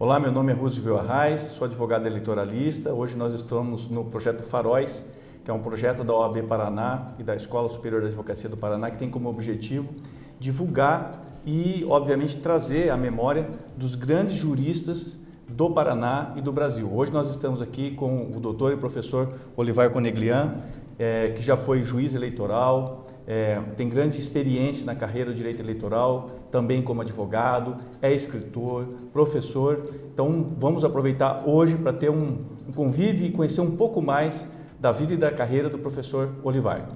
Olá, meu nome é Roosevelt Arraes, sou advogado eleitoralista. Hoje nós estamos no projeto Faróis, que é um projeto da OAB Paraná e da Escola Superior de Advocacia do Paraná, que tem como objetivo divulgar e, obviamente, trazer a memória dos grandes juristas do Paraná e do Brasil. Hoje nós estamos aqui com o doutor e professor Olivar Coneglian, que já foi juiz eleitoral, tem grande experiência na carreira do direito eleitoral, também como advogado, é escritor, professor. Então vamos aproveitar hoje para ter um convívio e conhecer um pouco mais da vida e da carreira do professor Olivar.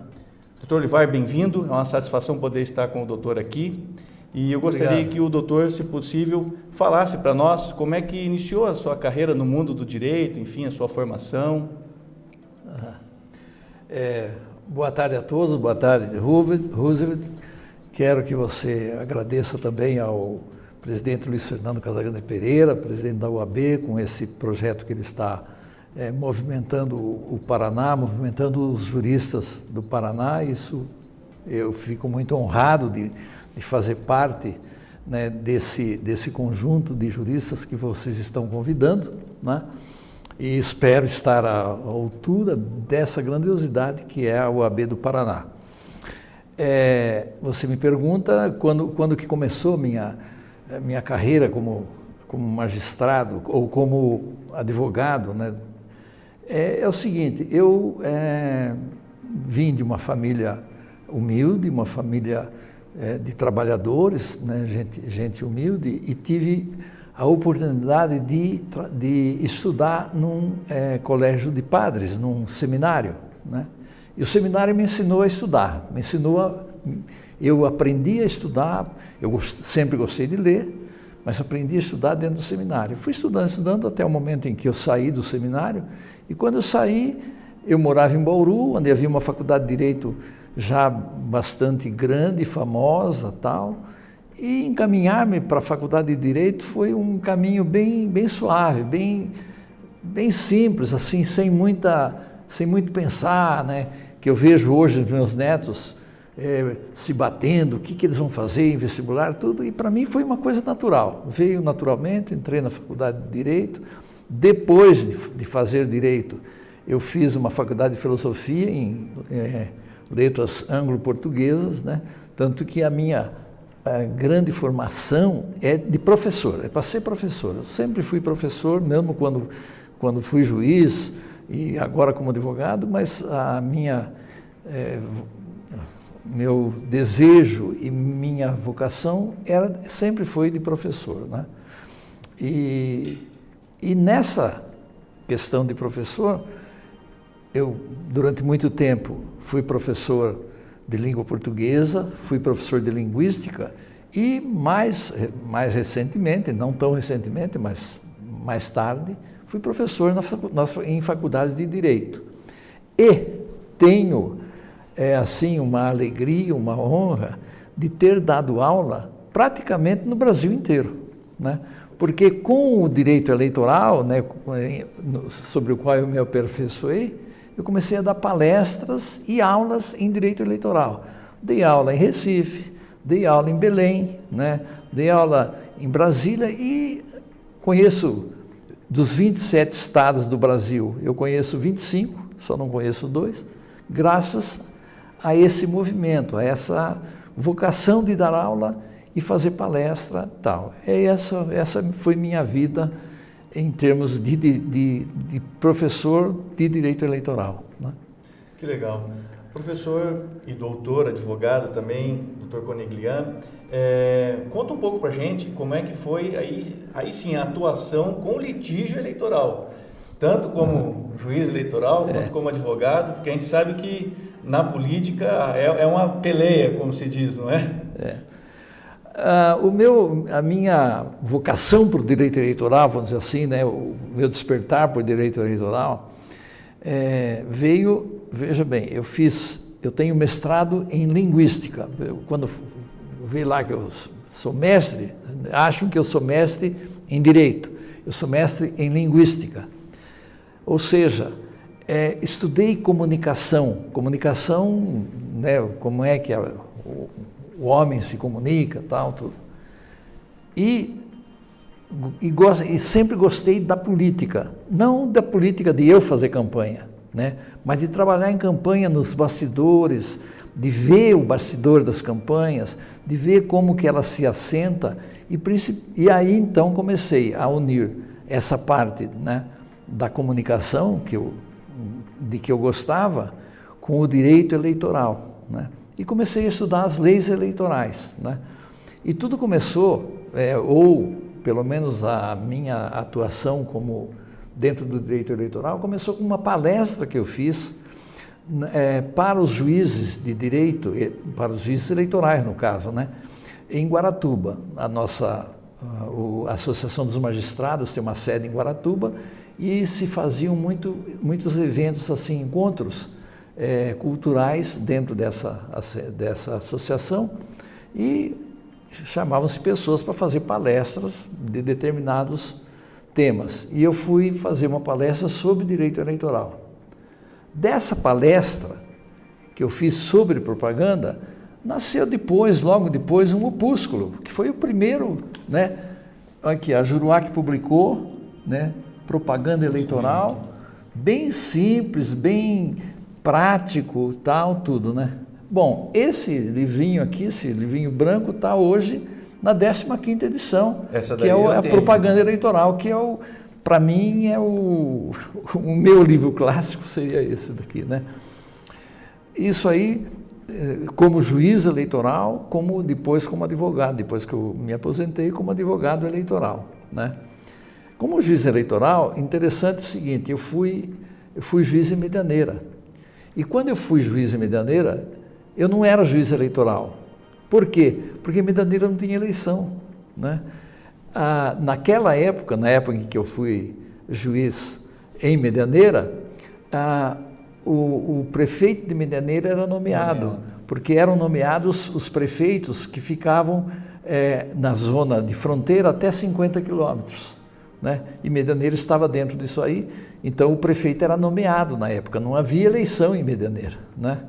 Doutor Olivar, bem-vindo, é uma satisfação poder estar com o doutor aqui. E eu gostaria que o doutor, se possível, falasse para nós como é que iniciou a sua carreira no mundo do direito, enfim, a sua formação. Boa tarde a todos, boa tarde, Roosevelt. Quero que você agradeça também ao presidente Luiz Fernando Casagrande Pereira, presidente da UAB, com esse projeto que ele está movimentando o Paraná, movimentando os juristas do Paraná. Isso eu fico muito honrado de fazer parte, né, desse conjunto de juristas que vocês estão convidando, né? E espero estar à altura dessa grandiosidade que é a UAB do Paraná. Você me pergunta quando que começou minha carreira como magistrado ou como advogado, né? É o seguinte, eu vim de uma família humilde, uma família de trabalhadores, né, gente humilde, e tive a oportunidade de estudar num colégio de padres, num seminário, né? E o seminário me ensinou a estudar, eu aprendi a estudar, eu sempre gostei de ler, mas aprendi a estudar dentro do seminário. Fui estudando até o momento em que eu saí do seminário, e quando eu saí, eu morava em Bauru, onde havia uma faculdade de Direito já bastante grande, famosa, tal. E encaminhar-me para a faculdade de Direito foi um caminho bem suave, bem simples, assim, sem muito pensar, né? Que eu vejo hoje os meus netos se batendo, o que eles vão fazer em vestibular, tudo, e para mim foi uma coisa natural. Veio naturalmente, entrei na faculdade de Direito. Depois de fazer Direito, eu fiz uma faculdade de Filosofia em letras anglo-portuguesas, né? Tanto que a minha grande formação é de professor, é para ser professor. Eu sempre fui professor, mesmo quando fui juiz e agora como advogado, mas meu desejo e minha vocação sempre foi de professor, né? E nessa questão de professor, eu durante muito tempo fui professor de língua portuguesa, fui professor de linguística e mais recentemente, não tão recentemente, mas mais tarde, fui professor em faculdades de Direito. E tenho, assim, uma alegria, uma honra de ter dado aula praticamente no Brasil inteiro, né? Porque com o direito eleitoral, né, sobre o qual eu me aperfeiçoei, eu comecei a dar palestras e aulas em direito eleitoral. Dei aula em Recife, dei aula em Belém, né? Dei aula em Brasília e conheço dos 27 estados do Brasil, eu conheço 25, só não conheço 2, graças a esse movimento, a essa vocação de dar aula e fazer palestra e tal. Essa foi minha vida em termos de professor de direito eleitoral, né? Que legal. Professor e doutor, advogado também, doutor Coneglian, conta um pouco para a gente como é que foi aí sim a atuação com litígio eleitoral, tanto como juiz eleitoral quanto como advogado, porque a gente sabe que na política é uma peleia, como se diz, não é? A minha vocação para o direito eleitoral, vamos dizer assim, né, o meu despertar para o direito eleitoral, veio, veja bem, eu tenho mestrado em linguística. Quando vi lá que eu sou mestre, acham que eu sou mestre em direito, eu sou mestre em linguística. Ou seja, estudei comunicação, né, como é que o homem se comunica, tal, tudo. E e sempre gostei da política, não da política de eu fazer campanha, né? Mas de trabalhar em campanha nos bastidores, de ver o bastidor das campanhas, de ver como que ela se assenta, e aí então comecei a unir essa parte, né, da comunicação de que eu gostava com o direito eleitoral, né? E comecei a estudar as leis eleitorais, né? E tudo começou, ou pelo menos a minha atuação como dentro do direito eleitoral, começou com uma palestra que eu fiz para os juízes de direito, para os juízes eleitorais no caso, né, em Guaratuba. A Associação dos Magistrados tem uma sede em Guaratuba e se faziam muitos eventos, assim, encontros culturais dentro dessa associação, e chamavam-se pessoas para fazer palestras de determinados temas. E eu fui fazer uma palestra sobre direito eleitoral. Dessa palestra que eu fiz sobre propaganda, nasceu depois, logo depois, um opúsculo, que foi o primeiro, né? Aqui, a Juruá publicou, né? Propaganda eleitoral, bem simples, bem prático, tal, tudo, né? Bom, esse livrinho aqui, esse livrinho branco, está hoje na 15ª edição, que é a propaganda eleitoral, que para mim o meu livro clássico seria esse daqui, né? Isso aí, como juiz eleitoral, como depois como advogado, depois que eu me aposentei como advogado eleitoral, né? Como juiz eleitoral, interessante o seguinte, eu fui juiz em Medianeira. E quando eu fui juiz em Medianeira, eu não era juiz eleitoral. Por quê? Porque Medianeira não tinha eleição, né? Naquela época, na época em que eu fui juiz em Medianeira, o prefeito de Medianeira era nomeado, porque eram nomeados os prefeitos que ficavam na zona de fronteira até 50 quilômetros, né? E Medianeira estava dentro disso aí, então o prefeito era nomeado na época, não havia eleição em Medianeira, né?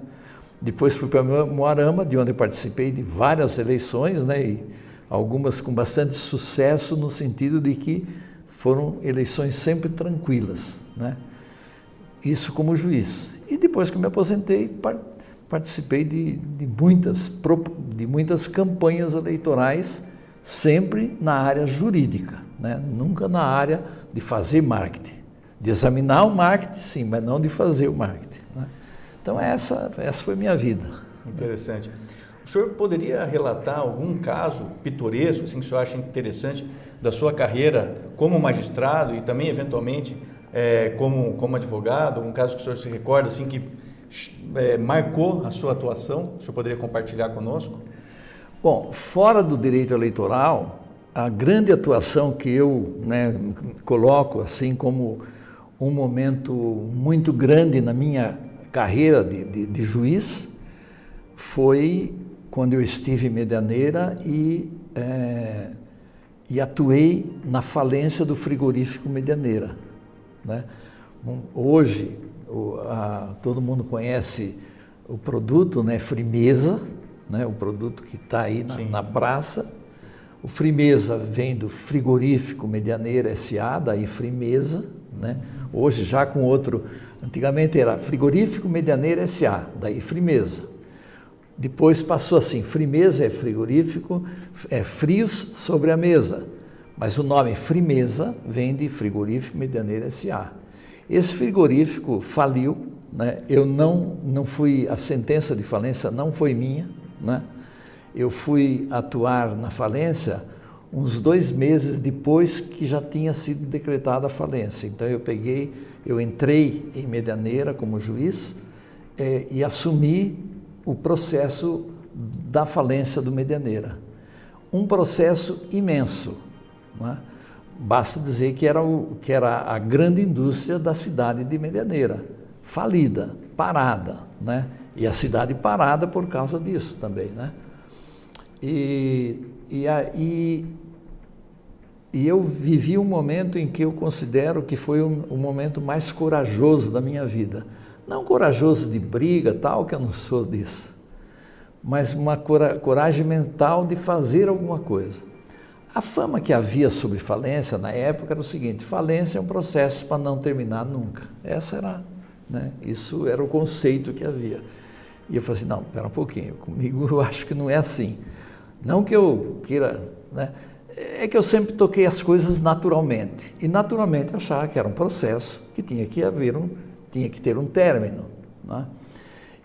Depois fui para Moarama, de onde eu participei de várias eleições, né? E algumas com bastante sucesso, no sentido de que foram eleições sempre tranquilas, né? Isso como juiz. E depois que me aposentei, participei de muitas campanhas eleitorais, sempre na área jurídica, né? Nunca na área de fazer marketing. De examinar o marketing, sim, mas não de fazer o marketing, né? Então essa foi a minha vida. Interessante. O senhor poderia relatar algum caso pitoresco, assim, que o senhor acha interessante da sua carreira como magistrado e também, eventualmente, como advogado, um caso que o senhor se recorda, assim, que marcou a sua atuação? O senhor poderia compartilhar conosco? Bom, fora do direito eleitoral, a grande atuação que eu, né, coloco assim como um momento muito grande na minha carreira de juiz foi quando eu estive em Medianeira e atuei na falência do frigorífico Medianeira, né? Hoje todo mundo conhece o produto, né, Frimeza, né, o produto que está aí na praça. O Frimeza vem do frigorífico Medianeira S.A., daí Frimeza, né? Hoje já com outro, antigamente era frigorífico Medianeira S.A., daí Frimeza. Depois passou assim, Frimeza é frigorífico, frios sobre a mesa, mas o nome Frimeza vem de frigorífico Medianeira S.A. Esse frigorífico faliu, né? Eu não fui, a sentença de falência não foi minha, né? Eu fui atuar na falência uns 2 meses depois que já tinha sido decretada a falência. Então eu entrei em Medianeira como juiz e assumi o processo da falência do Medianeira. Um processo imenso, né? Basta dizer que era a grande indústria da cidade de Medianeira, falida, parada, né? E a cidade parada por causa disso também, né? E eu vivi um momento em que eu considero que foi o momento mais corajoso da minha vida. Não corajoso de briga, tal, que eu não sou disso, mas uma coragem mental de fazer alguma coisa. A fama que havia sobre falência na época era o seguinte: falência é um processo para não terminar nunca. Essa era, né, isso era o conceito que havia. E eu falei assim, não, espera um pouquinho, comigo eu acho que não é assim. Não que eu queira, né, é que eu sempre toquei as coisas naturalmente. E naturalmente eu achava que era um processo que tinha que ter um término, né?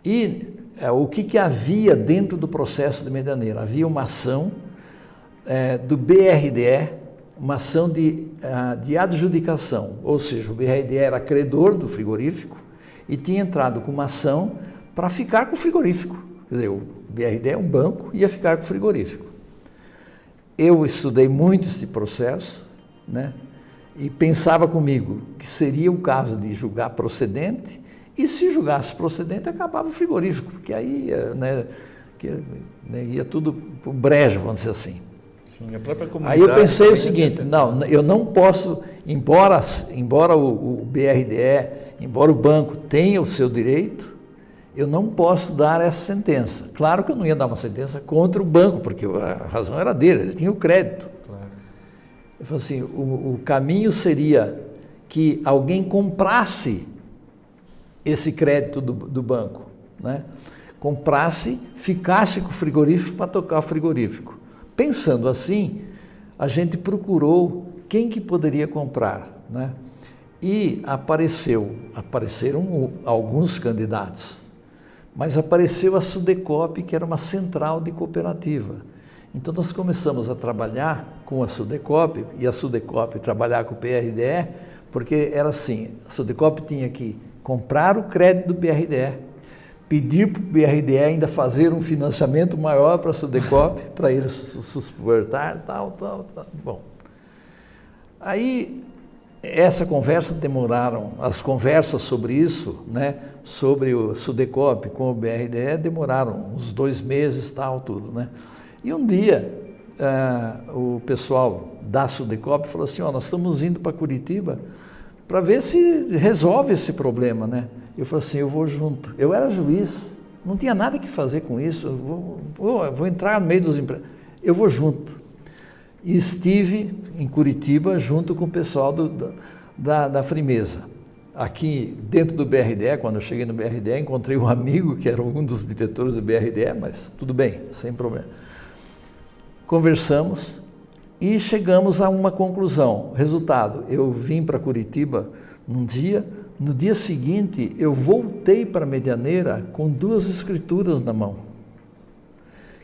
E o que havia dentro do processo de Medianeira? Havia uma ação do BRDE, uma ação de adjudicação, ou seja, o BRDE era credor do frigorífico e tinha entrado com uma ação para ficar com o frigorífico. Quer dizer, o BRDE é um banco, ia ficar com o frigorífico. Eu estudei muito esse processo, né, e pensava comigo que seria o caso de julgar procedente, e se julgasse procedente, acabava o frigorífico, porque aí ia tudo para o brejo, vamos dizer assim. Sim, a própria comunidade. Aí eu pensei o seguinte, não, eu não posso, embora o BRDE, embora o banco tenha o seu direito, eu não posso dar essa sentença. Claro que eu não ia dar uma sentença contra o banco, porque a razão era dele, ele tinha o crédito. Claro. Eu falei assim, o caminho seria que alguém comprasse esse crédito do banco, né? Comprasse, ficasse com o frigorífico para tocar o frigorífico. Pensando assim, a gente procurou quem que poderia comprar, né? E apareceram alguns candidatos, mas apareceu a Sudecop, que era uma central de cooperativa. Então nós começamos a trabalhar com a Sudecop, e a Sudecop trabalhar com o BRDE, porque era assim, a Sudecop tinha que comprar o crédito do BRDE, pedir para o BRDE ainda fazer um financiamento maior para a Sudecop, para eles suportar, tal. Bom, aí essa conversa as conversas sobre isso, né, sobre o Sudecop com o BRDE demoraram uns 2 meses, tudo, né. E um dia o pessoal da Sudecop falou assim, nós estamos indo para Curitiba para ver se resolve esse problema, né. Eu falei assim, eu vou junto. Eu era juiz, não tinha nada que fazer com isso, eu vou entrar no meio dos empregados, eu vou junto. E estive em Curitiba junto com o pessoal da Frimeza. Aqui dentro do BRDE, quando eu cheguei no BRDE, encontrei um amigo que era um dos diretores do BRDE, mas tudo bem, sem problema. Conversamos e chegamos a uma conclusão. Resultado, eu vim para Curitiba num dia, no dia seguinte eu voltei para Medianeira com 2 escrituras na mão,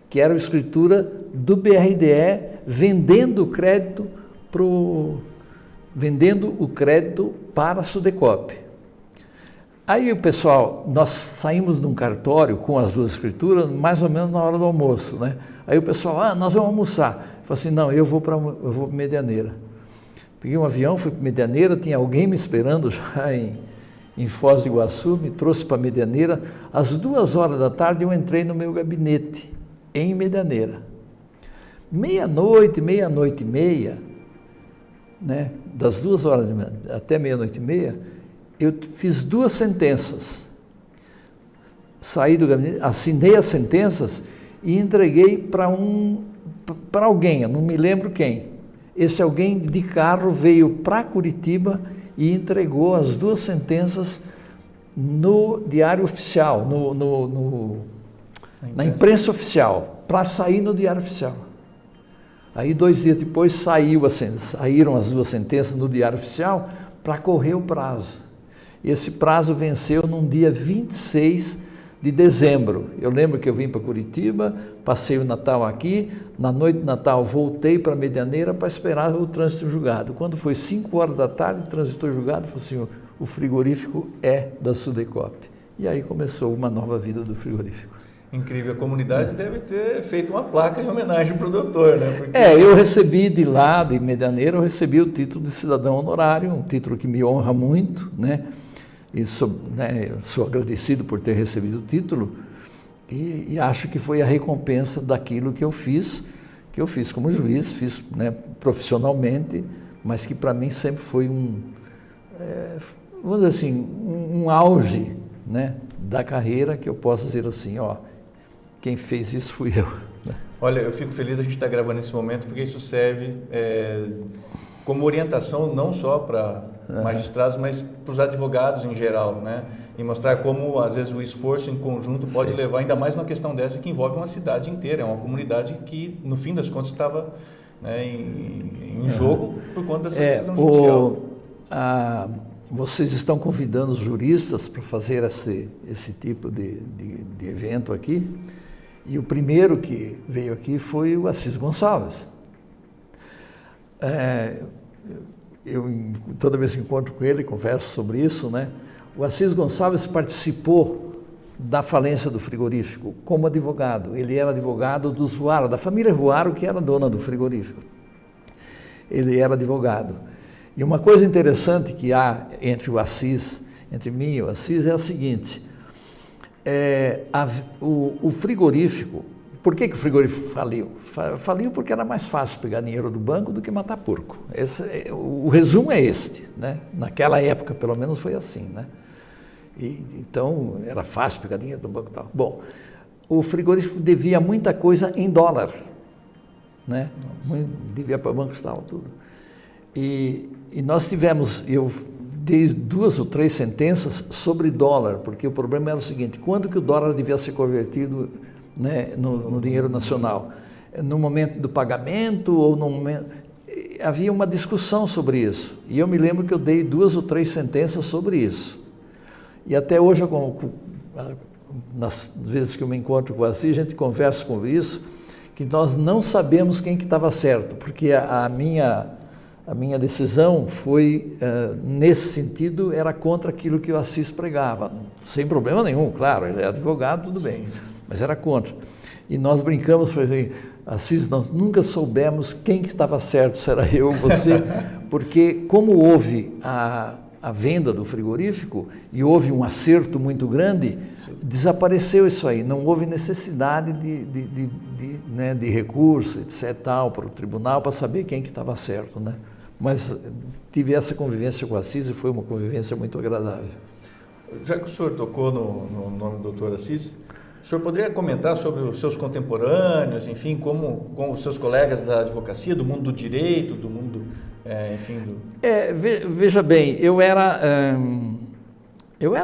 que era a escritura do BRDE vendendo o crédito para a Sudecop. Aí o pessoal, nós saímos de um cartório com as 2 escrituras mais ou menos na hora do almoço, né? Aí o pessoal, nós vamos almoçar. Eu falei assim, não, eu vou para Medianeira. Peguei um avião, fui para Medianeira, tinha alguém me esperando já em Foz do Iguaçu, me trouxe para Medianeira. Às 2 horas da tarde eu entrei no meu gabinete, em Medianeira. Meia-noite e meia, né, das 2 horas até meia-noite e meia, eu fiz 2 sentenças. Saí do gabinete, assinei as sentenças e entreguei para alguém, eu não me lembro quem. Esse alguém de carro veio para Curitiba e entregou as 2 sentenças no Diário Oficial, na imprensa oficial, para sair no Diário Oficial. Aí 2 dias depois saíram as 2 sentenças no Diário Oficial para correr o prazo. Esse prazo venceu num dia 26 de dezembro. Eu lembro que eu vim para Curitiba, passei o Natal aqui, na noite de Natal voltei para Medianeira para esperar o trânsito julgado. Quando foi 5 horas da tarde, o trânsito julgado, falou assim, o frigorífico é da Sudecop. E aí começou uma nova vida do frigorífico. Incrível, a comunidade deve ter feito uma placa em homenagem para o doutor, né? Porque... eu recebi de lá, de Medianeira, eu recebi o título de cidadão honorário, um título que me honra muito, né? E sou agradecido por ter recebido o título e acho que foi a recompensa daquilo que eu fiz como juiz, fiz, né, profissionalmente, mas que para mim sempre foi vamos dizer assim, um auge, né, da carreira, que eu posso dizer assim, quem fez isso fui eu. Olha, eu fico feliz da gente estar gravando esse momento, porque isso serve como orientação não só para magistrados, mas para os advogados em geral, né? E mostrar como, às vezes, o esforço em conjunto pode levar, ainda mais numa questão dessa que envolve uma cidade inteira, é uma comunidade que, no fim das contas, estava, né, em jogo por conta dessa decisão judicial. Vocês estão convidando os juristas para fazer esse tipo de evento aqui, e o primeiro que veio aqui foi o Assis Gonçalves. Toda vez que encontro com ele, converso sobre isso, né? O Assis Gonçalves participou da falência do frigorífico como advogado. Ele era advogado do Zuaro, da família Zuaro, que era dona do frigorífico. Ele era advogado. E uma coisa interessante que há entre mim e o Assis é a seguinte: o frigorífico, por que o frigorífico faliu? Faliu porque era mais fácil pegar dinheiro do banco do que matar porco. O resumo é este, né? Naquela época, pelo menos, foi assim, né? Então, era fácil pegar dinheiro do banco e tal. Bom, o frigorífico devia muita coisa em dólar, né? Devia para bancos e tal, tudo. E nós eu dei 2 ou 3 sentenças sobre dólar, porque o problema era o seguinte: quando que o dólar devia ser convertido, né, no dinheiro nacional? No momento do pagamento ou no momento... Havia uma discussão sobre isso. E eu me lembro que eu dei 2 ou 3 sentenças sobre isso. E até hoje, nas vezes que eu me encontro com o Assis, a gente conversa com isso, que nós não sabemos quem que estava certo, porque a minha decisão foi, nesse sentido, era contra aquilo que o Assis pregava. Sem problema nenhum, claro, ele é advogado, tudo bem, mas era contra. E nós brincamos, falei, Assis, nós nunca soubemos quem que estava certo, se era eu ou você, porque como houve a venda do frigorífico e houve um acerto muito grande, desapareceu isso aí, não houve necessidade de recurso, etc., tal, para o tribunal, para saber quem que estava certo, né? Mas tive essa convivência com o Assis e foi uma convivência muito agradável. Já que o senhor tocou no nome do doutor Assis, o senhor poderia comentar sobre os seus contemporâneos, enfim, como os seus colegas da advocacia, do mundo do direito, do mundo, enfim... Veja bem, eu era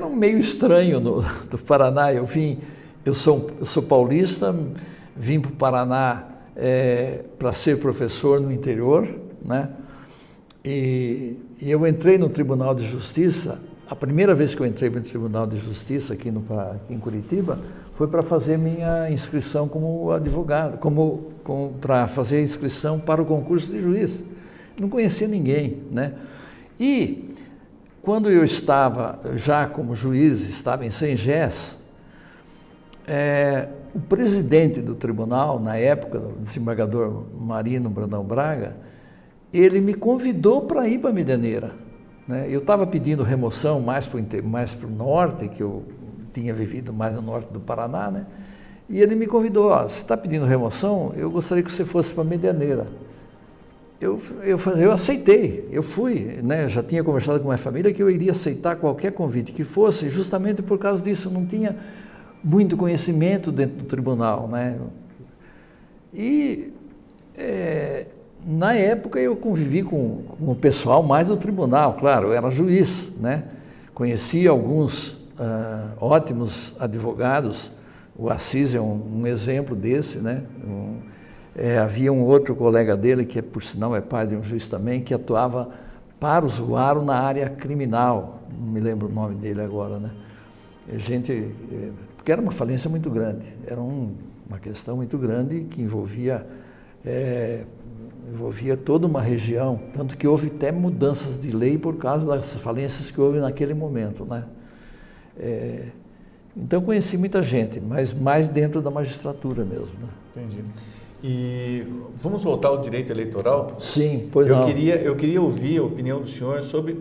um meio estranho do Paraná. Eu sou paulista, vim para o Paraná para ser professor no interior, né? E eu entrei no Tribunal de Justiça. A primeira vez que eu entrei no Tribunal de Justiça aqui em Curitiba foi para fazer minha inscrição como advogado, para fazer a inscrição para o concurso de juiz. Não conhecia ninguém, né? E quando eu estava já como juiz, estava em Sengés, o presidente do tribunal, na época, o desembargador Marino Brandão Braga, ele me convidou para ir para Medianeira, né? Eu estava pedindo remoção mais para o norte, que eu tinha vivido mais no norte do Paraná, né? E ele me convidou: você está pedindo remoção? Eu gostaria que você fosse para Medianeira. Eu aceitei, eu fui, né? Já tinha conversado com a minha família que eu iria aceitar qualquer convite que fosse, justamente por causa disso. Eu não tinha muito conhecimento dentro do tribunal, né? E na época eu convivi com o pessoal mais do tribunal, claro, eu era juiz, né? Conheci alguns ótimos advogados. O Assis é um exemplo desse, né? Havia um outro colega dele, que por sinal é pai de um juiz também, que atuava para o Zuaro na área criminal, não me lembro o nome dele agora, né? Porque era uma falência muito grande, era uma questão muito grande que envolvia toda uma região, tanto que houve até mudanças de lei por causa das falências que houve naquele momento, né? Então conheci muita gente, mas mais dentro da magistratura mesmo, né? Entendi. E vamos voltar ao direito eleitoral? Sim, pois não. Eu queria ouvir a opinião do senhor sobre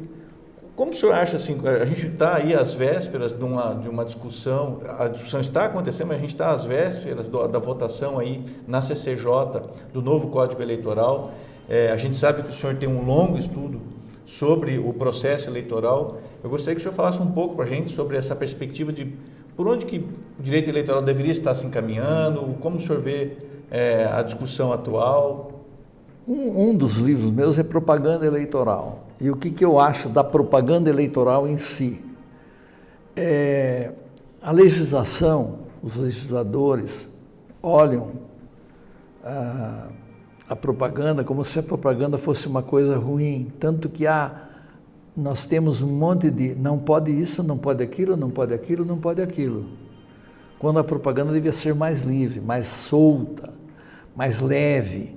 como o senhor acha, assim, a gente está aí às vésperas de uma discussão, a discussão está acontecendo, mas a gente está às vésperas da votação aí na CCJ do novo Código Eleitoral. A gente sabe que o senhor tem um longo estudo sobre o processo eleitoral. Eu gostaria que o senhor falasse um pouco para a gente sobre essa perspectiva de por onde que o direito eleitoral deveria estar se encaminhando? Como o senhor vê a discussão atual? Um dos livros meus é Propaganda Eleitoral. E o que eu acho da propaganda eleitoral em si? A legislação, os legisladores olham a propaganda como se a propaganda fosse uma coisa ruim, tanto que nós temos um monte de não pode isso, não pode aquilo, não pode aquilo, não pode aquilo. Quando a propaganda devia ser mais livre, mais solta, mais leve.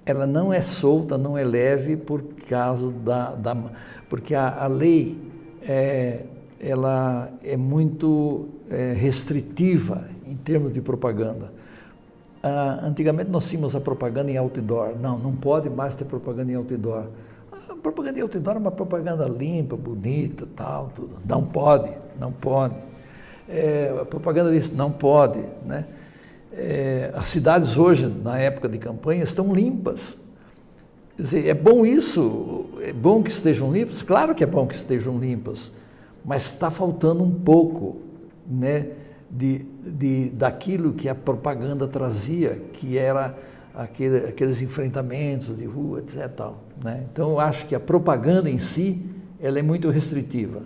Ela não é solta, não é leve por causa porque a lei ela é muito restritiva em termos de propaganda. Antigamente nós tínhamos a propaganda em outdoor. Não pode mais ter propaganda em outdoor. A propaganda em outdoor é uma propaganda limpa, bonita, tal, tudo. Não pode. A propaganda disso não pode, né? As cidades hoje, na época de campanha, estão limpas. Quer dizer, é bom isso? É bom que estejam limpas? Claro que é bom que estejam limpas, mas está faltando um pouco, né, daquilo que a propaganda trazia, que era aqueles enfrentamentos de rua, etc. Tal, né? Então, eu acho que a propaganda em si, ela é muito restritiva.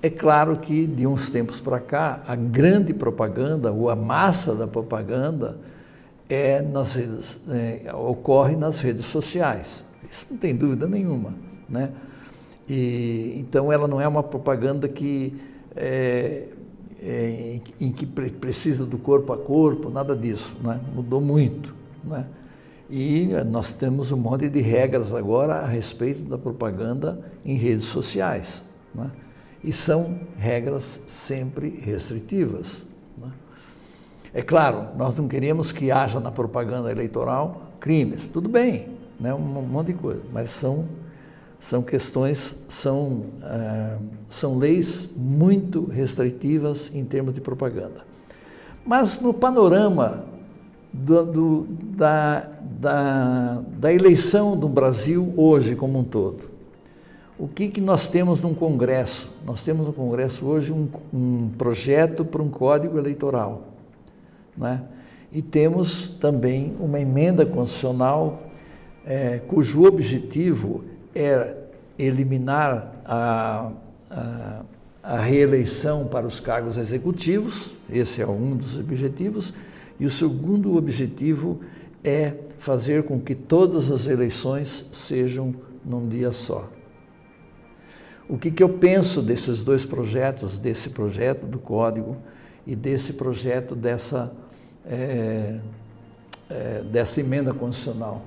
É claro que, de uns tempos para cá, a grande propaganda, ou a massa da propaganda, ocorre nas redes sociais. Isso não tem dúvida nenhuma, né? Então, ela não é uma propaganda em que precisa do corpo a corpo, nada disso, né? Mudou muito, né? E nós temos um monte de regras agora a respeito da propaganda em redes sociais, né? E são regras sempre restritivas, né? É claro, nós não queremos que haja na propaganda eleitoral crimes, tudo bem, né? Um monte de coisa, mas são questões, são leis muito restritivas em termos de propaganda. Mas no panorama da eleição do Brasil hoje como um todo, o que nós temos num Congresso? Nós temos no Congresso hoje um projeto para um código eleitoral, né? E temos também uma emenda constitucional cujo objetivo é eliminar a reeleição para os cargos executivos, esse é um dos objetivos, e o segundo objetivo é fazer com que todas as eleições sejam num dia só. O que eu penso desses dois projetos, desse projeto do Código e desse projeto dessa emenda constitucional?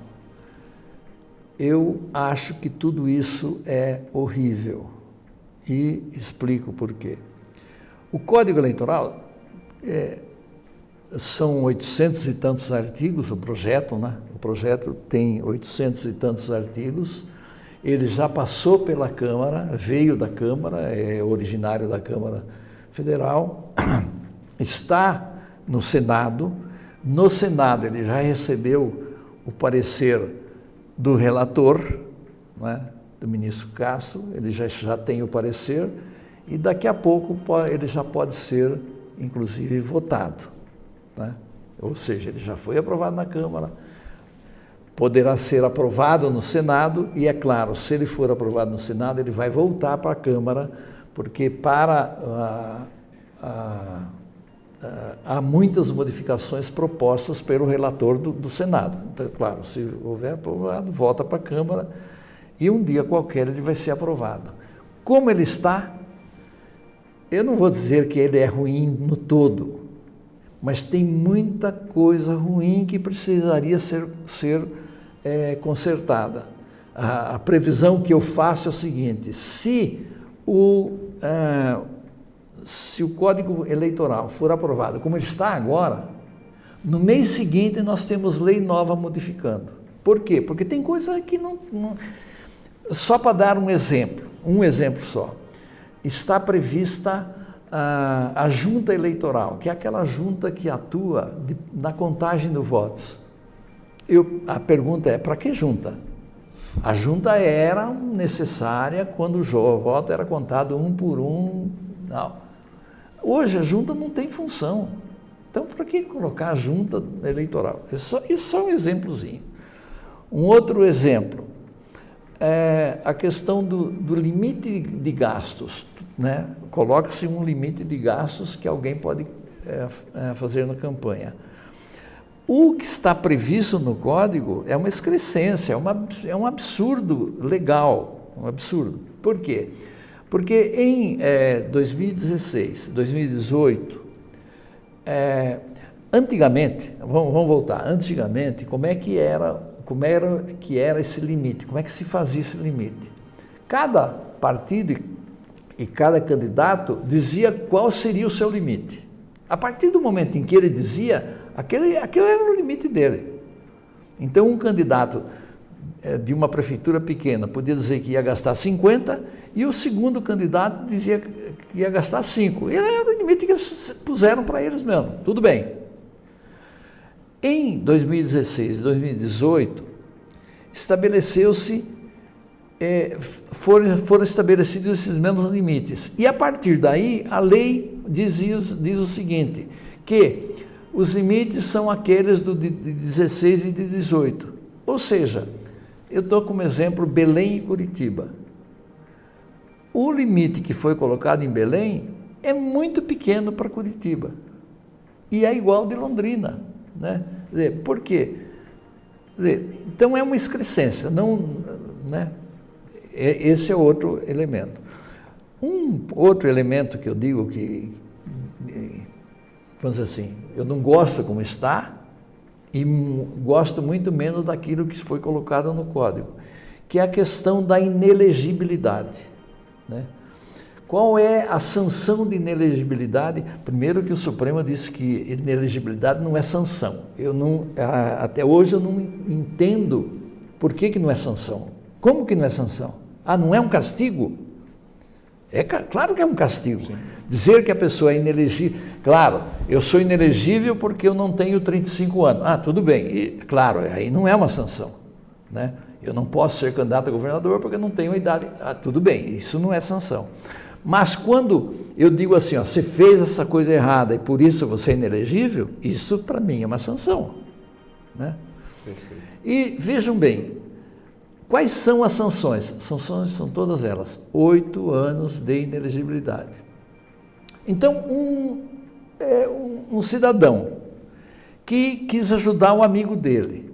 Eu acho que tudo isso é horrível e explico por quê. O Código Eleitoral são 800 e tantos artigos, o projeto, né? O projeto tem 800 e tantos artigos. Ele já passou pela Câmara, veio da Câmara, é originário da Câmara Federal, está no Senado. No Senado ele já recebeu o parecer do relator, né, do ministro Castro, ele já tem o parecer e daqui a pouco ele já pode ser, inclusive, votado, né? Ou seja, ele já foi aprovado na Câmara, poderá ser aprovado no Senado e, é claro, se ele for aprovado no Senado, ele vai voltar para a Câmara, porque há muitas modificações propostas pelo relator do Senado. Então, claro, se houver aprovado, volta para a Câmara e um dia qualquer ele vai ser aprovado. Como ele está, eu não vou dizer que ele é ruim no todo, mas tem muita coisa ruim que precisaria ser consertada. A previsão que eu faço é o seguinte: se o Código Eleitoral for aprovado como ele está agora, no mês seguinte nós temos lei nova modificando. Por quê? Porque tem coisa que não... Só para dar um exemplo só. Está prevista a junta eleitoral, que é aquela junta que atua na contagem dos votos. A pergunta é, para que junta? A junta era necessária quando o voto era contado um por um. Não. Hoje a junta não tem função. Então, para que colocar a junta eleitoral? Isso é só um exemplozinho. Um outro exemplo é a questão do limite de gastos, né? Coloca-se um limite de gastos que alguém pode fazer na campanha. O que está previsto no código é uma excrescência, é um absurdo legal, um absurdo. Por quê? Porque em 2016, 2018, antigamente, vamos voltar, antigamente, como era que era esse limite, como é que se fazia esse limite? Cada partido e cada candidato dizia qual seria o seu limite. A partir do momento em que ele dizia, aquele era o limite dele. Então, um candidato de uma prefeitura pequena podia dizer que ia gastar 50 e o segundo candidato dizia que ia gastar 5. Ele era o limite que eles puseram para eles mesmo. Tudo bem. Em 2016 e 2018, estabeleceu-se, foram estabelecidos esses mesmos limites. E a partir daí, a lei diz o seguinte, que os limites são aqueles de 16 e de 18. Ou seja, eu estou como exemplo Belém e Curitiba. O limite que foi colocado em Belém é muito pequeno para Curitiba. E é igual de Londrina, né? Por quê? Então é uma excrescência, não, né? Esse é outro elemento. Um outro elemento que eu digo que, vamos dizer assim, eu não gosto como está e gosto muito menos daquilo que foi colocado no código, que é a questão da inelegibilidade, né? Qual é a sanção de inelegibilidade? Primeiro que o Supremo disse que inelegibilidade não é sanção. Até hoje eu não entendo por que não é sanção. Como que não é sanção? Ah, não é um castigo? Claro que é um castigo. Sim. Dizer que a pessoa é inelegível. Claro, eu sou inelegível porque eu não tenho 35 anos. Ah, tudo bem. E, claro, aí não é uma sanção, né? Eu não posso ser candidato a governador porque eu não tenho idade. Ah, tudo bem, isso não é sanção. Mas quando eu digo assim, ó, você fez essa coisa errada e por isso você é inelegível, isso para mim é uma sanção, né? Perfeito. E vejam bem, quais são as sanções? As sanções são todas elas, 8 anos de inelegibilidade. Então, um cidadão que quis ajudar um amigo dele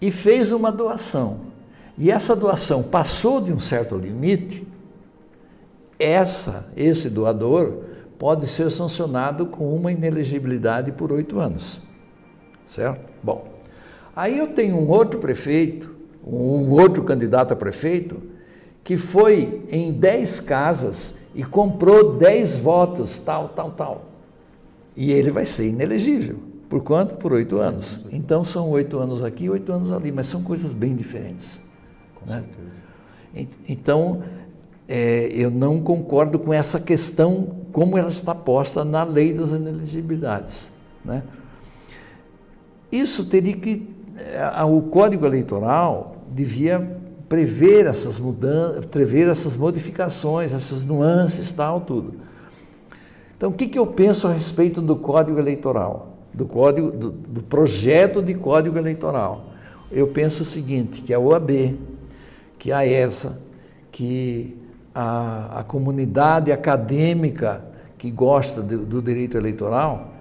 e fez uma doação, e essa doação passou de um certo limite, esse doador pode ser sancionado com uma inelegibilidade por 8 anos, certo? Bom, aí eu tenho um outro prefeito, um outro candidato a prefeito, que foi em 10 casas e comprou 10 votos, tal. E ele vai ser inelegível. Por quanto? Por 8 anos. Então são 8 anos aqui e 8 anos ali, mas são coisas bem diferentes. Com certeza. Então, eu não concordo com essa questão, como ela está posta na lei das inelegibilidades, né? Isso teria que, o Código Eleitoral devia prever essas mudanças, prever essas modificações, essas nuances, tal, tudo. Então, o que eu penso a respeito do Código Eleitoral, do projeto de Código Eleitoral? Eu penso o seguinte, que a OAB, que a ESA, que a comunidade acadêmica que gosta do direito eleitoral,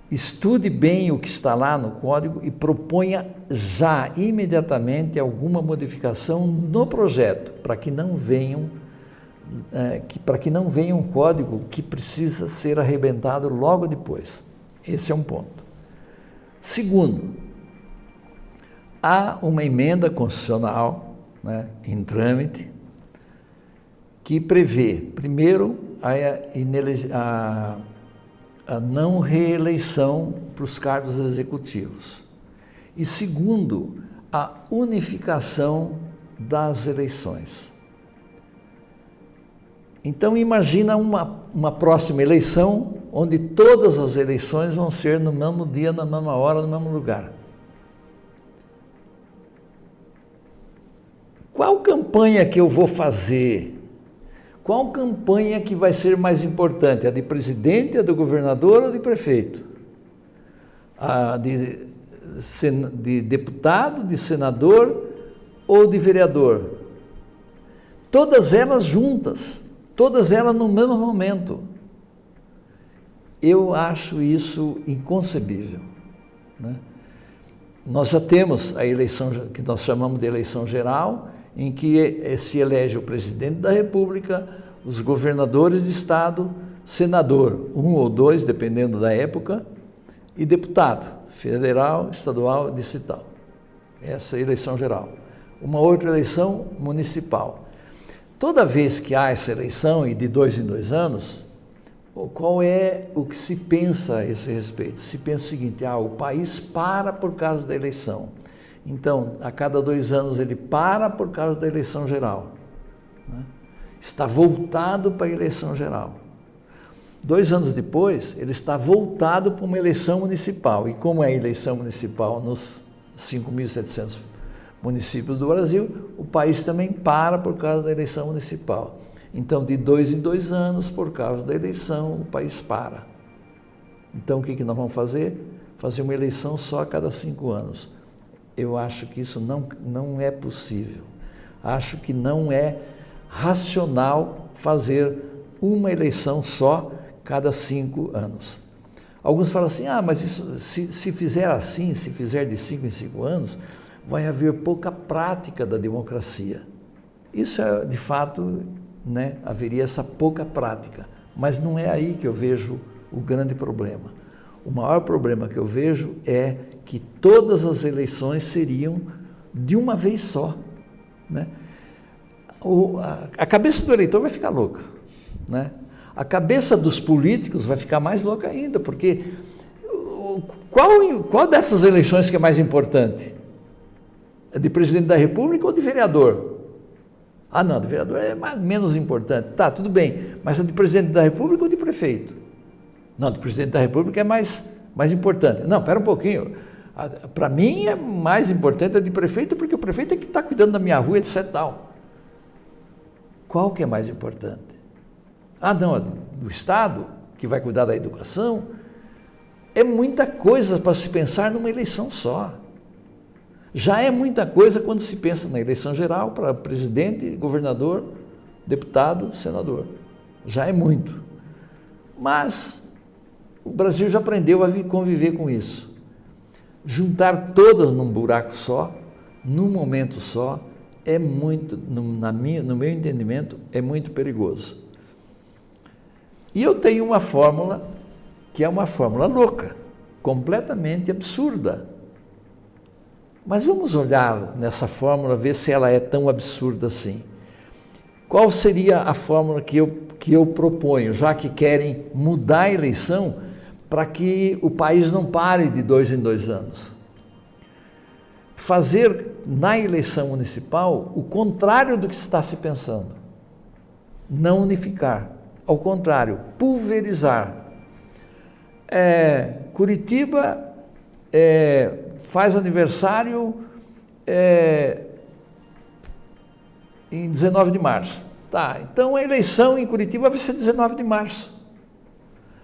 estude bem o que está lá no código e proponha já, imediatamente, alguma modificação no projeto, para que não venha um código que precisa ser arrebentado logo depois. Esse é um ponto. Segundo, há uma emenda constitucional, né, em trâmite, que prevê, primeiro, a não reeleição para os cargos executivos e, segundo, a unificação das eleições. Então, imagina uma próxima eleição onde todas as eleições vão ser no mesmo dia, na mesma hora, no mesmo lugar. Qual campanha que eu vou fazer? Qual campanha que vai ser mais importante? A de presidente, a do governador ou de prefeito? A de deputado, de senador ou de vereador? Todas elas juntas, todas elas no mesmo momento. Eu acho isso inconcebível, né? Nós já temos a eleição que nós chamamos de eleição geral, em que se elege o presidente da República, os governadores de estado, senador, 1 ou 2, dependendo da época, e deputado, federal, estadual, distrital. Essa é a eleição geral. Uma outra eleição municipal. Toda vez que há essa eleição, e de 2 em 2 anos, qual é o que se pensa a esse respeito? Se pensa o seguinte: o país para por causa da eleição. Então, a cada 2 anos ele para por causa da eleição geral, né? Está voltado para a eleição geral. 2 anos depois, ele está voltado para uma eleição municipal. E como é a eleição municipal nos 5.700 municípios do Brasil, o país também para por causa da eleição municipal. Então, de 2 em 2 anos, por causa da eleição, o país para. Então, o que nós vamos fazer? Fazer uma eleição só a cada 5 anos. Eu acho que isso não é possível. Acho que não é racional fazer uma eleição só cada 5 anos. Alguns falam assim: mas isso, se fizer assim, se fizer de 5 em 5 anos, vai haver pouca prática da democracia. Isso é, de fato, né, haveria essa pouca prática, mas não é aí que eu vejo o grande problema. O maior problema que eu vejo é que todas as eleições seriam de uma vez só, né? A cabeça do eleitor vai ficar louca, né? A cabeça dos políticos vai ficar mais louca ainda, porque qual dessas eleições que é mais importante? É de presidente da República ou de vereador? Não, de vereador é menos importante. Tá, tudo bem, mas é de presidente da República ou de prefeito? Não, de presidente da República é mais importante. Não, espera um pouquinho. Para mim é mais importante a de prefeito, porque o prefeito é que está cuidando da minha rua, etc. Tal. Qual que é mais importante? Não, a do Estado, que vai cuidar da educação. É muita coisa para se pensar numa eleição só. Já é muita coisa quando se pensa na eleição geral para presidente, governador, deputado, senador. Já é muito. Mas o Brasil já aprendeu a conviver com isso. Juntar todas num buraco só, num momento só, é muito, no meu entendimento, é muito perigoso. E eu tenho uma fórmula que é uma fórmula louca, completamente absurda. Mas vamos olhar nessa fórmula, ver se ela é tão absurda assim. Qual seria a fórmula que eu proponho, já que querem mudar a eleição para que o país não pare de 2 em 2 anos? Fazer na eleição municipal o contrário do que está se pensando. Não unificar, ao contrário, pulverizar. Curitiba faz aniversário em 19 de março. Tá, então a eleição em Curitiba vai ser 19 de março.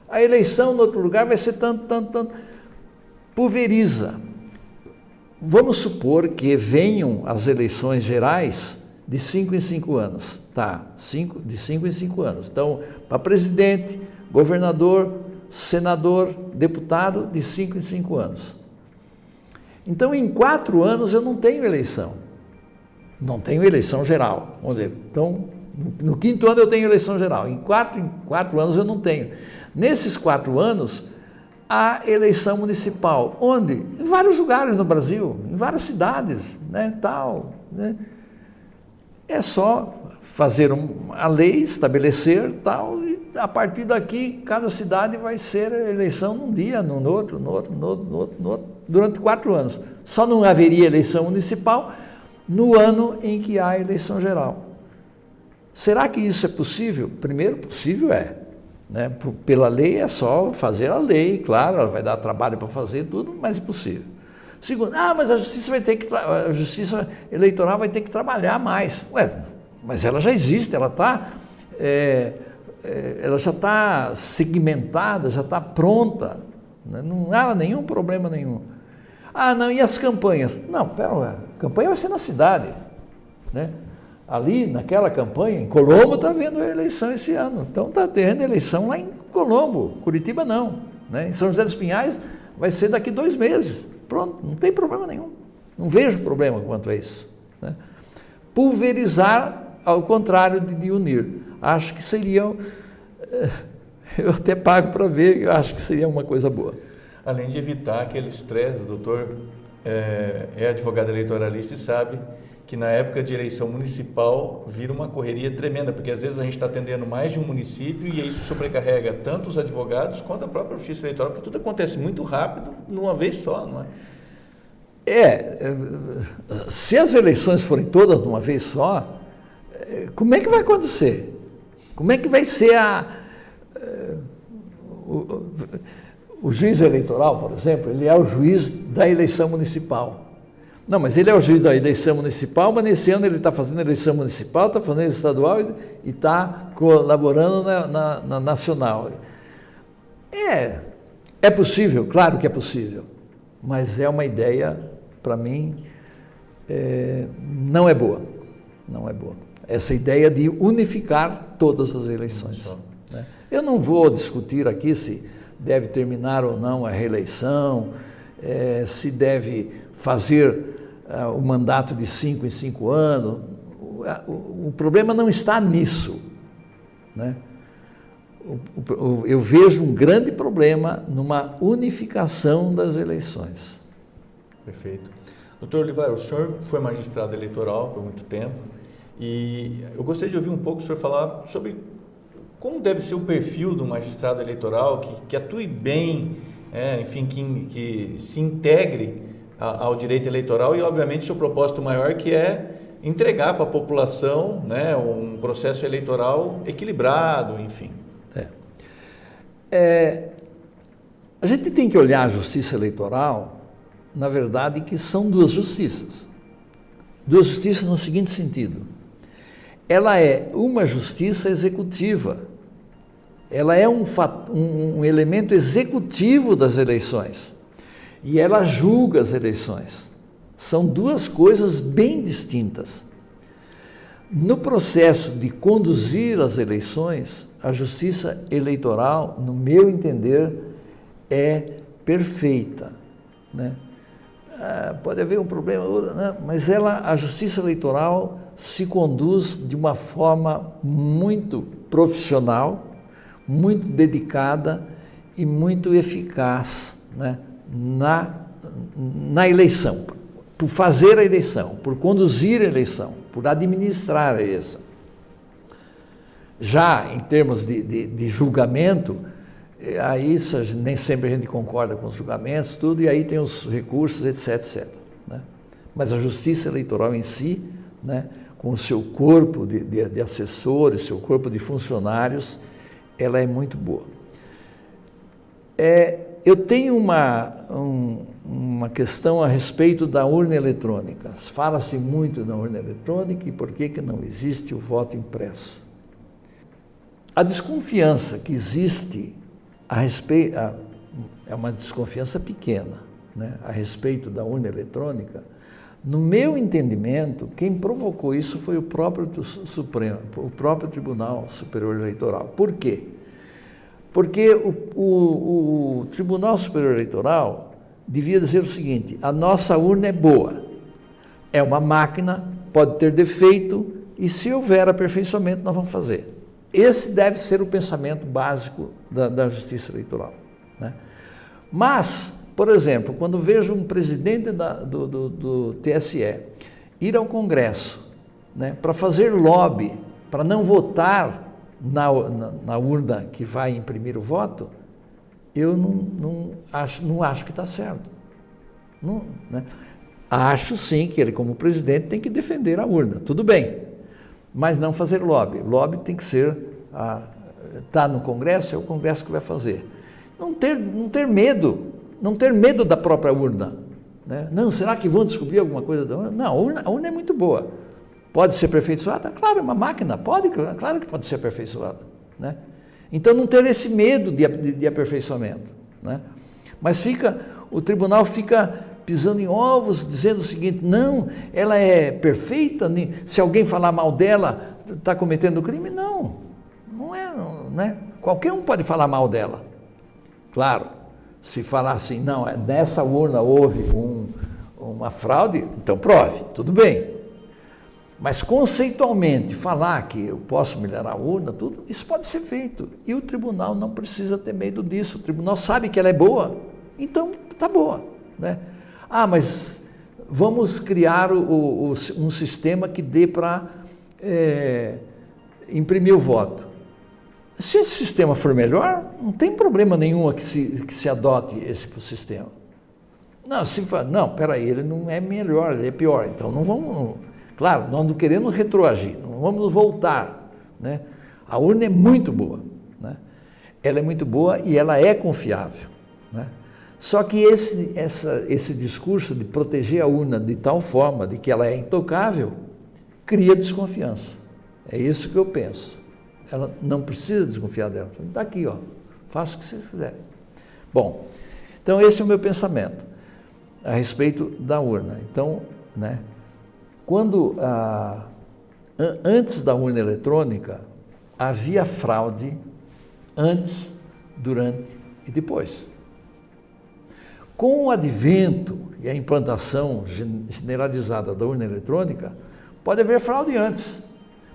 A eleição em outro lugar vai ser tanto. Pulveriza. Vamos supor que venham as eleições gerais de 5 em 5 anos. Tá, de 5 em 5 anos. Então, para presidente, governador, senador, deputado, de 5 em 5 anos. Então, em 4 anos eu não tenho eleição. Não tenho eleição geral. Vamos dizer, então, no 5º ano eu tenho eleição geral. Em 4 anos eu não tenho. Nesses 4 anos, há eleição municipal. Onde? Em vários lugares no Brasil, em várias cidades, né, tal, né? É só fazer a lei, estabelecer, tal, e a partir daqui, cada cidade vai ser eleição num dia, no outro, durante 4 anos. Só não haveria eleição municipal no ano em que há eleição geral. Será que isso é possível? Primeiro, possível é, né? Pela lei é só fazer a lei, claro, ela vai dar trabalho para fazer tudo, mas é possível. Segundo, mas a justiça eleitoral vai ter que trabalhar mais. Mas ela já existe, ela está ela já está segmentada, já está pronta, né? Não há nenhum problema nenhum. Ah, não, e as campanhas? Não, pera lá, a campanha vai ser na cidade, né? Ali, naquela campanha, em Colombo está havendo eleição esse ano, então está tendo eleição lá em Colombo, Curitiba não, né? Em São José dos Pinhais vai ser daqui 2 meses, pronto, não tem problema nenhum, não vejo problema quanto a isso, né? Pulverizar, ao contrário de unir, acho que seria, eu até pago para ver, eu acho que seria uma coisa boa. Além de evitar aquele estresse, o doutor é advogado eleitoralista e sabe que na época de eleição municipal vira uma correria tremenda, porque às vezes a gente está atendendo mais de um município e isso sobrecarrega tanto os advogados quanto a própria justiça eleitoral, porque tudo acontece muito rápido, numa vez só, não é? Se as eleições forem todas de uma vez só, como é que vai acontecer? Como é que vai ser o juiz eleitoral, por exemplo, ele é o juiz da eleição municipal. Não, mas ele é o juiz da eleição municipal, mas nesse ano ele está fazendo eleição municipal, está fazendo estadual e está colaborando na nacional. É possível, claro que é possível, mas é uma ideia, para mim, não é boa. Não é boa. Essa ideia de unificar todas as eleições, né? Eu não vou discutir aqui se deve terminar ou não a reeleição, se deve fazer o mandato de 5 em 5 anos. O problema não está nisso, né? Eu vejo um grande problema numa unificação das eleições. Perfeito. Doutor Oliveira, o senhor foi magistrado eleitoral por muito tempo e eu gostaria de ouvir um pouco o senhor falar sobre como deve ser o perfil do magistrado eleitoral que atue bem, enfim, que se integre ao direito eleitoral e, obviamente, o seu propósito maior que é entregar para a população, né, um processo eleitoral equilibrado, enfim. A gente tem que olhar a justiça eleitoral, na verdade, que são 2 justiças. 2 justiças no seguinte sentido: ela é uma justiça executiva, ela é um elemento executivo das eleições e ela julga as eleições. São 2 coisas bem distintas. No processo de conduzir as eleições, a justiça eleitoral, no meu entender, é perfeita, né? Pode haver um problema, né? Mas a justiça eleitoral se conduz de uma forma muito profissional, muito dedicada e muito eficaz, né? Na eleição, por fazer a eleição, por conduzir a eleição, por administrar a eleição. Já em termos de julgamento, aí nem sempre a gente concorda com os julgamentos, tudo, e aí tem os recursos, etc. Né? Mas a justiça eleitoral em si, né, com o seu corpo de assessores, seu corpo de funcionários, ela é muito boa. Eu tenho uma questão a respeito da urna eletrônica. Fala-se muito da urna eletrônica e por que não existe o voto impresso. A desconfiança que existe a respeito, é uma desconfiança pequena, né, a respeito da urna eletrônica. No meu entendimento, quem provocou isso foi o próprio Supremo, o próprio Tribunal Superior Eleitoral. Por quê? Porque o Tribunal Superior Eleitoral devia dizer o seguinte: a nossa urna é boa, é uma máquina, pode ter defeito e se houver aperfeiçoamento nós vamos fazer. Esse deve ser o pensamento básico da justiça eleitoral, né? Mas, por exemplo, quando vejo um presidente do TSE ir ao Congresso, né, para fazer lobby, para não votar na urna que vai imprimir o voto, eu não acho que está certo. Não, né? Acho sim que ele, como presidente, tem que defender a urna, tudo bem, mas não fazer lobby. Lobby tem que ser, está no Congresso, é o Congresso que vai fazer. Não ter medo da própria urna, né? Não, será que vão descobrir alguma coisa da urna? Não, a urna é muito boa. Pode ser aperfeiçoada? Claro, uma máquina pode, claro que pode ser aperfeiçoada, né? Então não ter esse medo de aperfeiçoamento, né? Mas o tribunal fica pisando em ovos, dizendo o seguinte: não, ela é perfeita, se alguém falar mal dela, está cometendo crime? Não, não é, né? Qualquer um pode falar mal dela. Claro, se falar assim, não, nessa urna houve uma fraude, então prove, tudo bem. Mas conceitualmente, falar que eu posso melhorar a urna, tudo, isso pode ser feito. E o tribunal não precisa ter medo disso. O tribunal sabe que ela é boa, então está boa, né? Ah, mas vamos criar um sistema que dê para imprimir o voto. Se esse sistema for melhor, não tem problema nenhum que se adote esse sistema. Não, se fala, não, peraí, ele não é melhor, ele é pior, então não vamos... Claro, nós não queremos retroagir, não vamos voltar, né? A urna é muito boa, né? Ela é muito boa e ela é confiável, né? Só que esse discurso de proteger a urna de tal forma de que ela é intocável, cria desconfiança. É isso que eu penso. Ela não precisa desconfiar dela. Está aqui, ó, faça o que vocês quiserem. Bom, então esse é o meu pensamento a respeito da urna. Então, né, antes da urna eletrônica, havia fraude antes, durante e depois. Com o advento e a implantação generalizada da urna eletrônica, pode haver fraude antes,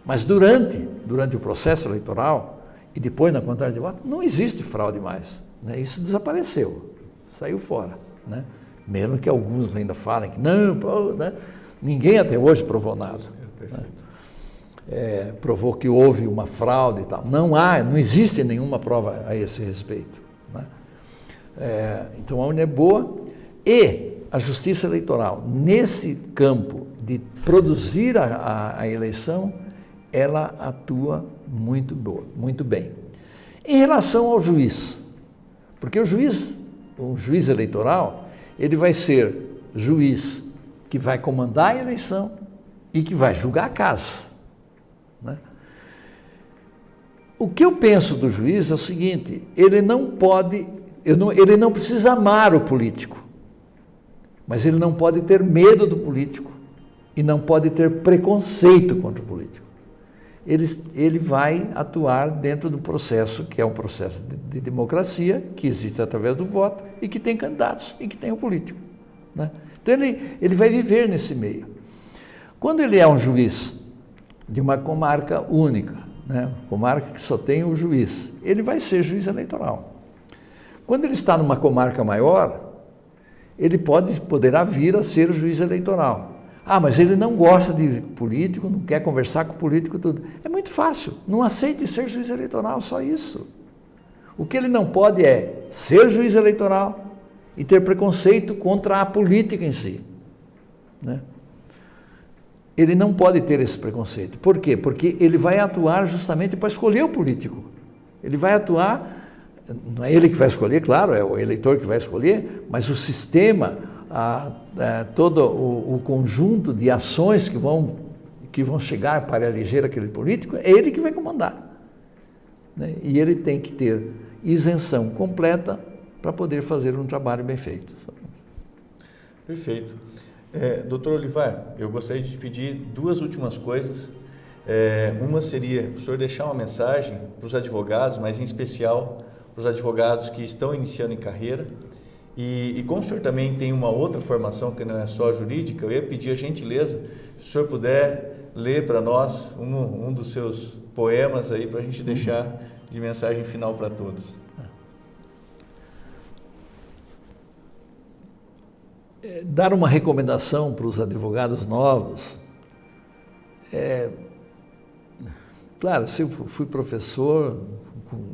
mas durante o processo eleitoral e depois na contagem de votos, não existe fraude mais, né? Isso desapareceu, saiu fora, né? Mesmo que alguns ainda falem que não, né? Ninguém até hoje provou nada. Né? Provou que houve uma fraude e tal. Não existe nenhuma prova a esse respeito, né? Então a urna é boa e a justiça eleitoral, nesse campo de produzir a eleição, ela atua muito bem. Em relação ao juiz, porque o juiz eleitoral, ele vai ser juiz que vai comandar a eleição e que vai julgar caso, né? O que eu penso do juiz é o seguinte: ele não precisa amar o político, mas ele não pode ter medo do político e não pode ter preconceito contra o político. Ele vai atuar dentro do processo que é um processo de democracia, que existe através do voto e que tem candidatos e que tem o político, né? Então ele vai viver nesse meio. Quando ele é um juiz de uma comarca única, né, comarca que só tem o juiz, ele vai ser juiz eleitoral. Quando ele está numa comarca maior, ele poderá vir a ser o juiz eleitoral. Ah, mas ele não gosta de político, não quer conversar com político, tudo. É muito fácil, não aceite ser juiz eleitoral, só isso. O que ele não pode é ser juiz eleitoral e ter preconceito contra a política em si, né? Ele não pode ter esse preconceito. Por quê? Porque ele vai atuar justamente para escolher o político. Ele vai atuar, não é ele que vai escolher, claro, é o eleitor que vai escolher, mas o sistema, todo o conjunto de ações que vão chegar para eleger aquele político, é ele que vai comandar, né? E ele tem que ter isenção completa para poder fazer um trabalho bem feito. Perfeito. Doutor Olivar, eu gostaria de te pedir duas últimas coisas. Uma seria o senhor deixar uma mensagem para os advogados, mas em especial para os advogados que estão iniciando em carreira. E como o senhor também tem uma outra formação que não é só jurídica, eu ia pedir a gentileza, se o senhor puder ler para nós um dos seus poemas aí para a gente deixar de mensagem final para todos. Dar uma recomendação para os advogados novos. Claro, se eu fui professor,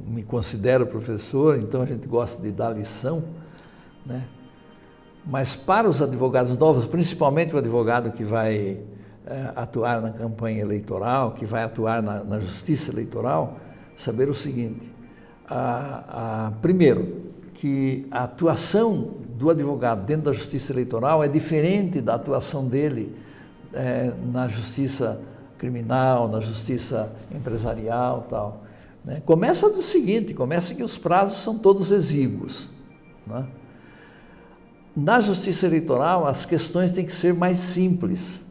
me considero professor, então a gente gosta de dar lição, né? Mas para os advogados novos, principalmente o advogado que vai atuar na campanha eleitoral, que vai atuar na justiça eleitoral, saber o seguinte: primeiro, que a atuação do advogado dentro da justiça eleitoral é diferente da atuação dele na justiça criminal, na justiça empresarial, tal, né? Começa do seguinte, começa que os prazos são todos exíguos, né? Na justiça eleitoral, as questões têm que ser mais simples,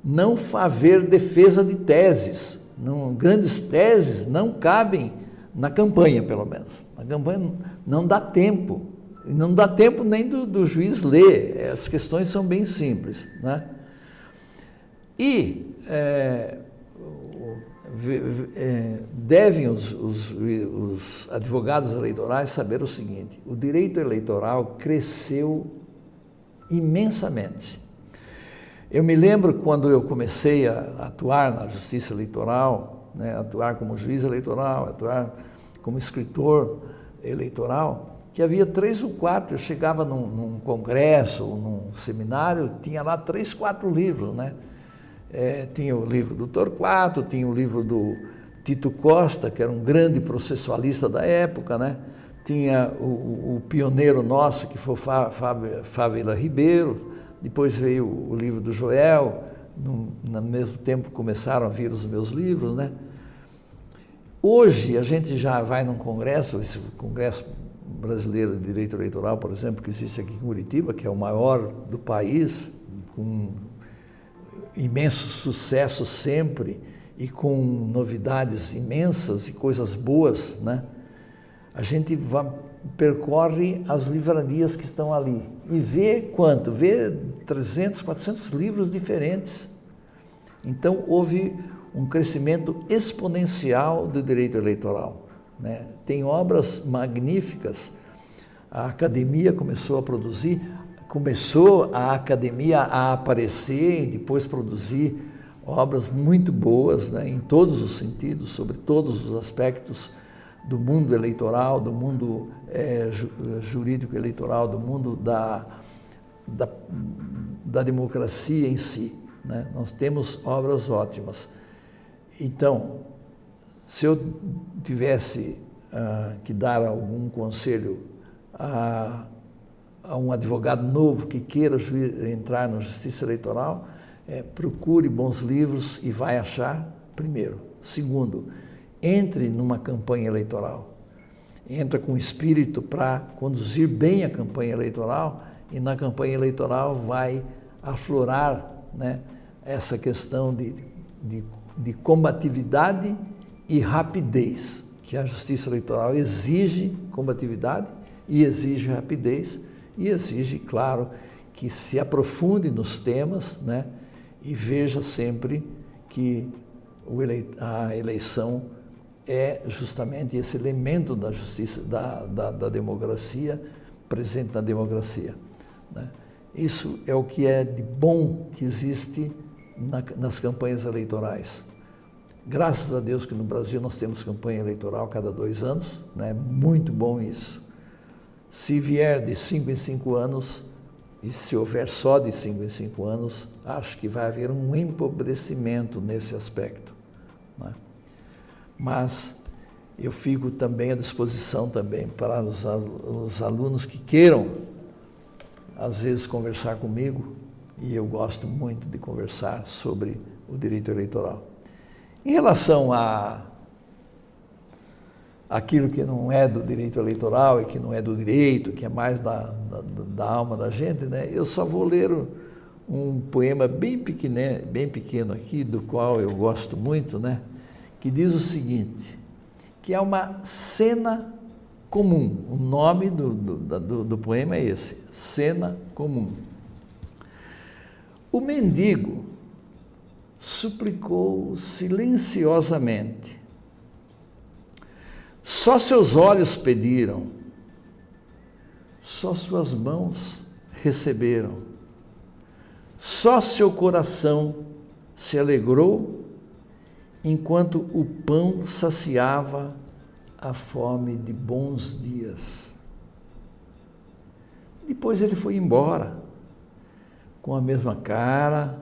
não haver defesa de teses, grandes teses não cabem na campanha, pelo menos. Na campanha não dá tempo, e não dá tempo nem do juiz ler, as questões são bem simples, né? E devem os advogados eleitorais saber o seguinte: o direito eleitoral cresceu imensamente. Eu me lembro quando eu comecei a atuar na justiça eleitoral, né, atuar como juiz eleitoral, atuar como escritor eleitoral, que havia 3 ou 4, eu chegava num congresso, num seminário, tinha lá 3, 4 livros, né? Tinha o livro do Torquato, tinha o livro do Tito Costa, que era um grande processualista da época, né? Tinha o pioneiro nosso, que foi Fávila Ribeiro, depois veio o livro do Joel, no mesmo tempo começaram a vir os meus livros, né? Hoje a gente já vai num congresso, esse Congresso Brasileiro de Direito Eleitoral, por exemplo, que existe aqui em Curitiba, que é o maior do país, com imenso sucesso sempre e com novidades imensas e coisas boas, né? A gente percorre as livrarias que estão ali e vê quanto? Vê 300, 400 livros diferentes. Então, houve um crescimento exponencial do direito eleitoral, né? Tem obras magníficas. A academia começou a produzir, começou a academia a aparecer e depois produzir obras muito boas, né, em todos os sentidos, sobre todos os aspectos do mundo eleitoral, do mundo jurídico eleitoral, do mundo da democracia em si, né? Nós temos obras ótimas. Então, se eu tivesse que dar algum conselho a um advogado novo que queira entrar na justiça eleitoral, procure bons livros e vai achar, primeiro. Segundo, entre numa campanha eleitoral. Entra com espírito para conduzir bem a campanha eleitoral e na campanha eleitoral vai aflorar, né, essa questão de combatividade e rapidez, que a justiça eleitoral exige combatividade e exige rapidez e exige, claro, que se aprofunde nos temas, né, e veja sempre que a eleição é justamente esse elemento da justiça, da democracia, presente na democracia, né? Isso é o que é de bom que existe nas campanhas eleitorais. Graças a Deus que no Brasil nós temos campanha eleitoral cada 2 anos, né? Muito bom isso. Se vier de 5 em 5 anos, e se houver só de 5 em 5 anos, acho que vai haver um empobrecimento nesse aspecto, né? Mas eu fico também à disposição também para os alunos que queiram, às vezes, conversar comigo, e eu gosto muito de conversar sobre o direito eleitoral. Em relação aquilo que não é do direito eleitoral e que não é do direito, que é mais da alma da gente, né? Eu só vou ler um poema bem pequeno aqui, do qual eu gosto muito, né? Que diz o seguinte, que é uma cena comum. O nome do poema é esse, Cena Comum. O mendigo suplicou silenciosamente. Só seus olhos pediram, só suas mãos receberam, só seu coração se alegrou enquanto o pão saciava a fome de bons dias. Depois ele foi embora, com a mesma cara,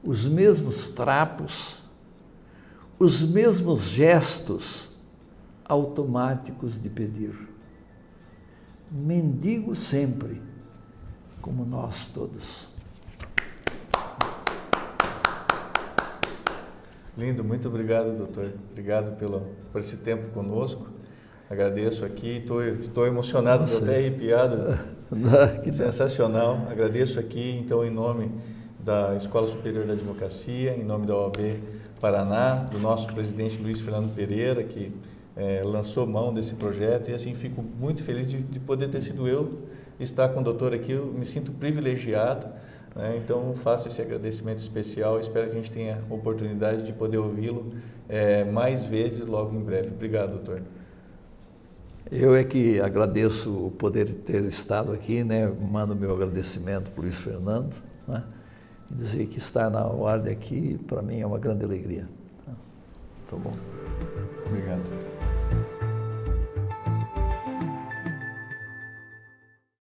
os mesmos trapos, os mesmos gestos automáticos de pedir. Mendigo sempre, como nós todos. Lindo, muito obrigado, doutor. Obrigado por esse tempo conosco. Agradeço aqui, estou emocionado, estou até arrepiado. Sensacional. Agradeço aqui, então, em nome da Escola Superior da Advocacia, em nome da OAB Paraná, do nosso presidente Luiz Fernando Pereira, que lançou mão desse projeto, e assim fico muito feliz de poder ter sido eu estar com o doutor aqui. Eu me sinto privilegiado, né? Então faço esse agradecimento especial. Espero que a gente tenha a oportunidade de poder ouvi-lo mais vezes logo em breve. Obrigado, doutor. Eu é que agradeço o poder ter estado aqui, né? Mando meu agradecimento por Luiz Fernando, né? E dizer que estar na ordem aqui, para mim, é uma grande alegria. Tá bom? Obrigado.